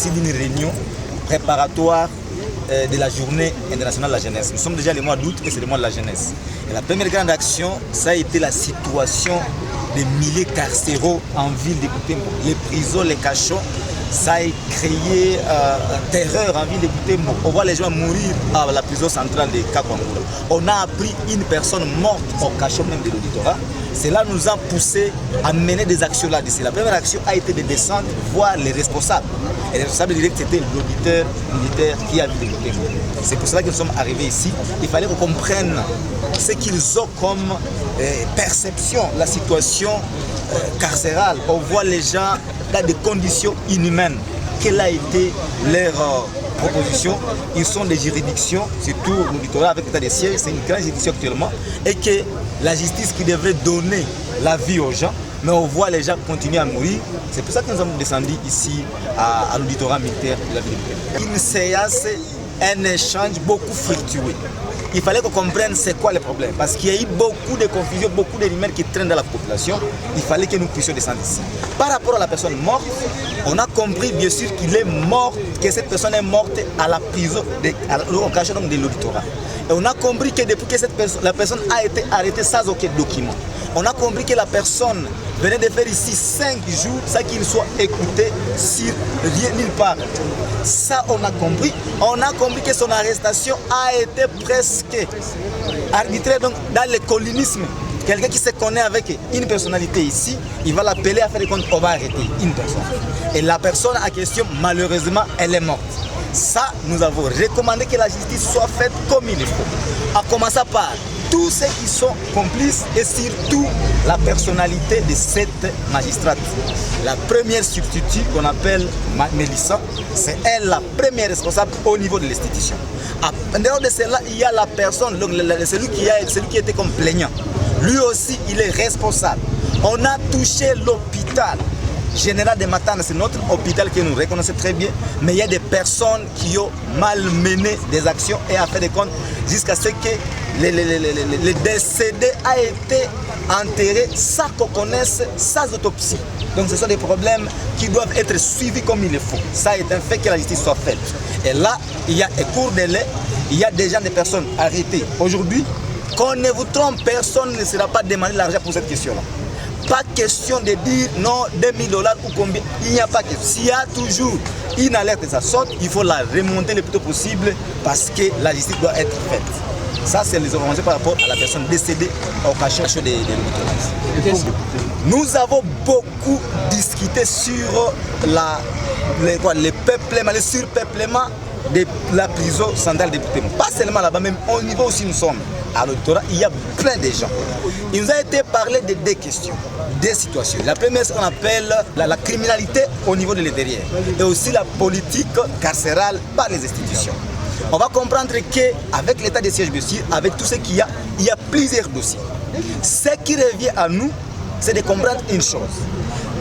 C'est d'une réunion préparatoire de la journée internationale de la jeunesse. Nous sommes déjà le mois d'août et c'est le mois de la jeunesse. Et la première grande action, ça a été la situation des milliers carcéraux en ville de Butembo. Les prisons, les cachots, ça a créé terreur en ville de Butembo. On voit les gens mourir à la prison centrale de Kakwangura. On a appris une personne morte au cachot même de l'auditorat. Cela nous a poussé à mener des actions là-dessus. La première action a été de descendre voir les responsables. Et les responsables directs, c'était l'auditeur militaire qui a vu les Butembo. C'est pour cela que nous sommes arrivés ici. Il fallait qu'on comprenne ce qu'ils ont comme perception, la situation carcérale. On voit les gens dans des conditions inhumaines. Quelle a été leur proposition? Ils sont des juridictions, surtout l'auditorat avec l'état des sièges, c'est une grande juridiction actuellement, et que la justice qui devrait donner la vie aux gens, mais on voit les gens continuer à mourir. C'est pour ça que nous sommes descendus ici à l'auditorat militaire de la ville de Butembo. Une séance, un échange beaucoup fructueux. Il fallait qu'on comprenne c'est quoi le problème. Parce qu'il y a eu beaucoup de confusion, beaucoup de rumeurs qui traînent dans la population. Il fallait que nous puissions descendre ici. Par rapport à la personne morte, on a compris bien sûr qu'il est mort, que cette personne est morte à la prison, au cachot de l'auditorat. Et on a compris que depuis que la personne a été arrêtée sans aucun document, on a compris que la personne venait de faire ici 5 jours sans qu'il soit écouté sur rien nulle part. Ça, on a compris. On a compris que son arrestation a été presque arbitraire, donc dans le colonisme. Quelqu'un qui se connaît avec une personnalité ici, il va l'appeler à faire des comptes, on va arrêter une personne. Et la personne en question, malheureusement, elle est morte. Ça, nous avons recommandé que la justice soit faite comme il faut. À commencer par tous ceux qui sont complices et surtout la personnalité de cette magistrate. La première substitut qu'on appelle Mélissa, c'est elle la première responsable au niveau de l'institution. En dehors de cela, il y a la personne, donc celui qui était comme plaignant. Lui aussi, il est responsable. On a touché l'hôpital général de Matane, c'est notre hôpital que nous reconnaissons très bien, mais il y a des personnes qui ont malmené des actions et a fait des comptes jusqu'à ce que le décédé a été enterré sans qu'on connaisse sa autopsie. Donc ce sont des problèmes qui doivent être suivis comme il le faut. Ça est un fait que la justice soit faite. Et là, il y a un cours de lait, il y a déjà des personnes arrêtées. Aujourd'hui, qu'on ne vous trompe, personne ne sera pas demandé l'argent pour cette question-là. Pas question de dire non, $2000 ou combien. Il n'y a pas question. S'il y a toujours une alerte de sa sorte, il faut la remonter le plus tôt possible parce que la justice doit être faite. Ça, c'est les informations par rapport à la personne décédée au cachot de l'hôpital. Nous avons beaucoup discuté sur le peuplement, le surpeuplement de la prison centrale de Butembo. Pas seulement là-bas, même au niveau où nous sommes. À l'auditorat, il y a plein de gens. Il nous a été parlé de deux questions, deux situations. La première, c'est ce qu'on appelle la criminalité au niveau de l'intérieur et aussi la politique carcérale par les institutions. On va comprendre qu'avec l'état de siège, avec tout ce qu'il y a, il y a plusieurs dossiers. Ce qui revient à nous, c'est de comprendre une chose.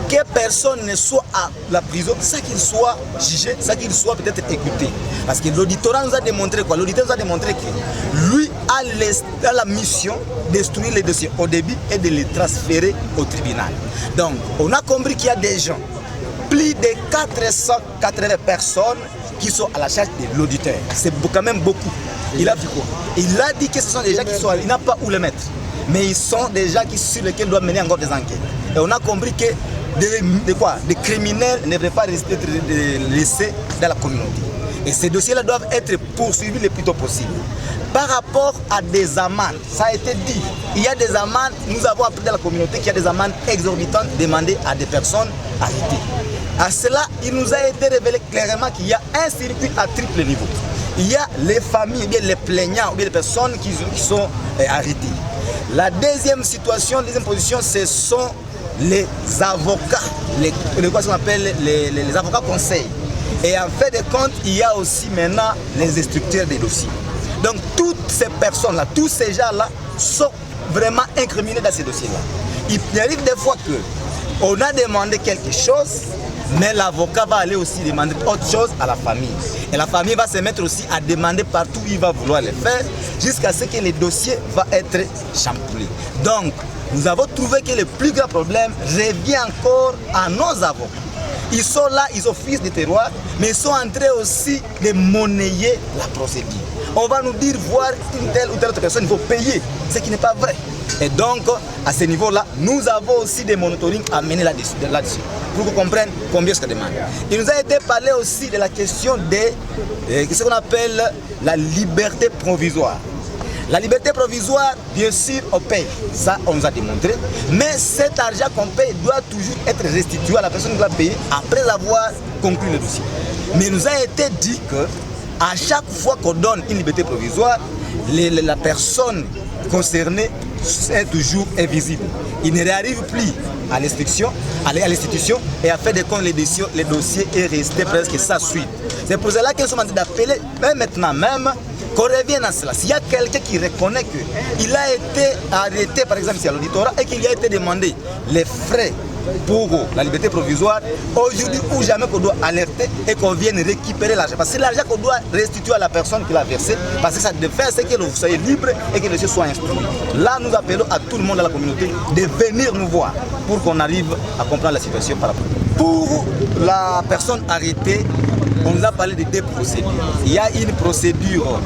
Que personne ne soit à la prison, sans qu'il soit jugé, sans qu'il soit peut-être écouté. Parce que l'auditorat nous a démontré quoi? L'auditeur nous a démontré que lui a la mission d'instruire les dossiers au début et de les transférer au tribunal. Donc, on a compris qu'il y a des gens, plus de 480 personnes qui sont à la charge de l'auditeur. C'est quand même beaucoup. Il a dit quoi? Il a dit que ce sont des gens qui sont, il n'a pas où les mettre. Mais ils sont des gens sur lesquels il doit mener encore des enquêtes. Et on a compris que des criminels ne devraient pas être laissés dans la communauté. Et ces dossiers-là doivent être poursuivis le plus tôt possible. Par rapport à des amendes, ça a été dit, il y a des amendes, nous avons appris dans la communauté qu'il y a des amendes exorbitantes demandées à des personnes arrêtées. À cela, il nous a été révélé clairement qu'il y a un circuit à triple niveau. Il y a les familles, bien les plaignants, ou bien les personnes qui sont arrêtées. La deuxième situation, la deuxième position, ce sont les avocats, quoi qu'on appelle les avocats conseils. Et en fait de compte, il y a aussi maintenant les instructeurs des dossiers. Donc toutes ces personnes-là, tous ces gens-là sont vraiment incriminés dans ces dossiers-là. Il arrive des fois qu'on a demandé quelque chose, mais l'avocat va aller aussi demander autre chose à la famille. Et la famille va se mettre aussi à demander partout où il va vouloir le faire, jusqu'à ce que le dossier va être chamboulé. Donc, nous avons trouvé que le plus grand problème revient encore à nos avocats. Ils sont là, ils officent des terroirs, mais ils sont en train aussi de monnayer la procédure. On va nous dire, voir une telle ou telle autre personne, il faut payer, ce qui n'est pas vrai. Et donc, à ce niveau-là, nous avons aussi des monitoring à mener là-dessus, pour qu'on comprenne combien ça demande. Il nous a été parlé aussi de la question de ce qu'on appelle la liberté provisoire. La liberté provisoire, bien sûr, on paye. Ça, on nous a démontré. Mais cet argent qu'on paye doit toujours être restitué à la personne qui l'a payé après avoir conclu le dossier. Mais il nous a été dit que à chaque fois qu'on donne une liberté provisoire, la personne concernée est toujours invisible. Il ne réarrive plus à l'institution et à faire des comptes, les dossiers est resté presque sans suite. C'est pour cela qu'ils sont en train d'appeler, même maintenant même, qu'on revienne à cela. S'il y a quelqu'un qui reconnaît qu'il a été arrêté, par exemple, ici à l'auditorat, et qu'il lui a été demandé les frais pour la liberté provisoire, aujourd'hui ou jamais qu'on doit alerter et qu'on vienne récupérer l'argent. Parce que c'est l'argent qu'on doit restituer à la personne qui l'a versé, parce que ça devait faire c'est que vous soyez libre et que le dossier soit instruit. Là, nous appelons à tout le monde dans la communauté de venir nous voir pour qu'on arrive à comprendre la situation par rapport. Pour la personne arrêtée, on nous a parlé de deux procédures. Il y a une procédure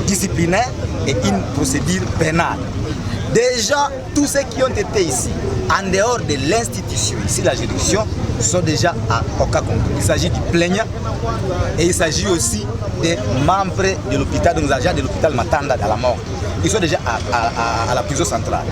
disciplinaire et une procédure pénale. Déjà, tous ceux qui ont été ici, en dehors de l'institution, ici la juridiction, sont déjà au cas concret. Il s'agit du plaignant et il s'agit aussi des membres de l'hôpital, de nos agents de l'hôpital Matanda dans la mort. Ils sont déjà à la prison centrale.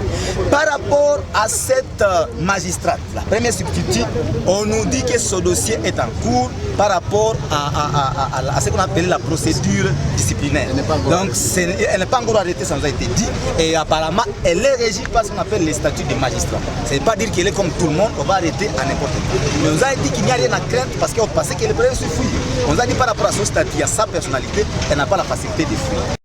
Par rapport à cette magistrate, la première substitut, on nous dit que ce dossier est en cours par rapport à ce qu'on appelle la procédure disciplinaire. Donc elle n'est pas encore arrêtée, ça nous a été dit. Et apparemment, elle est régie par ce qu'on appelle les statuts de magistrat. Ce n'est pas dire qu'elle est comme tout le monde, on va arrêter à n'importe quel. Mais on nous a dit qu'il n'y a rien à craindre parce qu'on pensait qu'elle est prête à se fuir. On nous a dit par rapport à son statut, à sa personnalité, elle n'a pas la facilité de fuir.